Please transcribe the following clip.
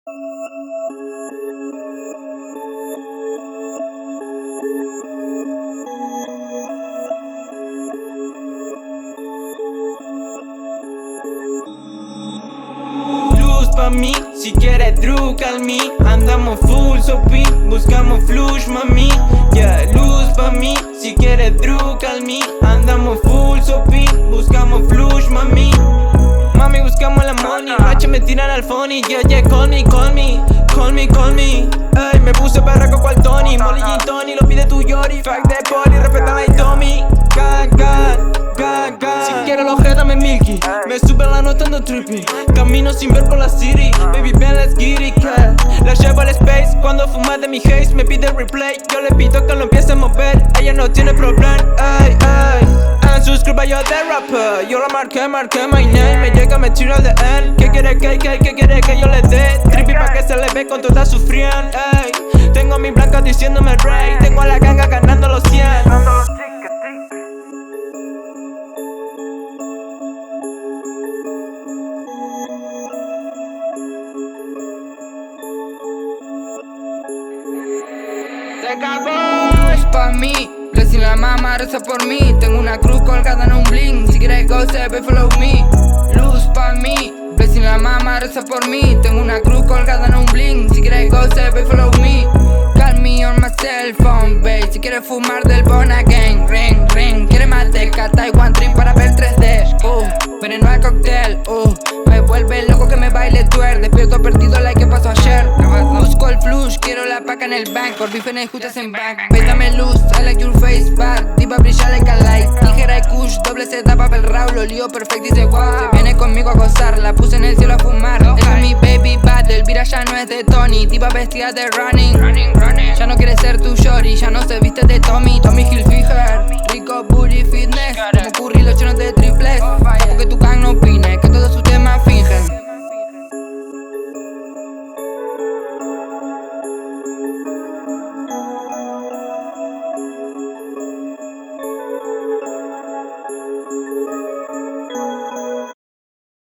Luz pa' mí, si quieres drug al mí. Andamos full shopping, buscamos flush mami. Yeah, luz pa' mí, si quieres drug al mí. Andamos full shopping, buscamos flush mami. Mami, buscamos la money, racha me tiran al phony. Yeah, yeah, call me, call me, call me, call me. Ey, me puse berraco cual Tony. Molly Gin Tony, lo pide tu Yori. Fuck de poli, respeta la Tommy. God, God, God, God. Si quiero los jeta me milky. Me sube la nota ando trippy. Camino sin ver por la city. Baby, ven, let's get it, yeah. La llevo al space, cuando fuma de mi haze me pide replay. Yo le pido que lo empiece a mover. Ella no tiene problema, ey, ey. Unsubscribe yo de rapper. Yo la marqué my name. Me llega, me tiro al de él. ¿Qué quiere que yo le dé? Trippy pa' que se le ve con toda sufriendo, ey. Tengo a mi blanca diciéndome rey. Tengo a la ganga ganando los 100. Luz pa' mí, blessing la mama, reza por mí. Tengo una cruz colgada en un bling. Si quieres go, se ve, follow me. Luz pa' mí, blessing la mama, reza por mí. Tengo una cruz colgada en un bling. Si quieres go, se ve, follow me. Call me on my cell phone, babe. Si quieres fumar del Bon Again, ring, ring. Quiere mateca, Taiwan Dream para ver 3D. Veneno al cóctel, me vuelve loco que me baile twerk. Despierto perdido like que pasó ayer. Busco el flush, quiero la paca en el bank. Por bife justas en bank. Dame luz, I like your face bad. Diva brilla like a light. Tijera y kush, doble Z, papel raw. Lo lío perfecto y dice wow. Se viene conmigo a gozar, la puse en el cielo a fumar. Esta es mi baby battle, Vira ya no es de Tony. Diva vestida de running. Ya no quiere ser tu shorty, ya no se viste de Tommy. Tommy Hill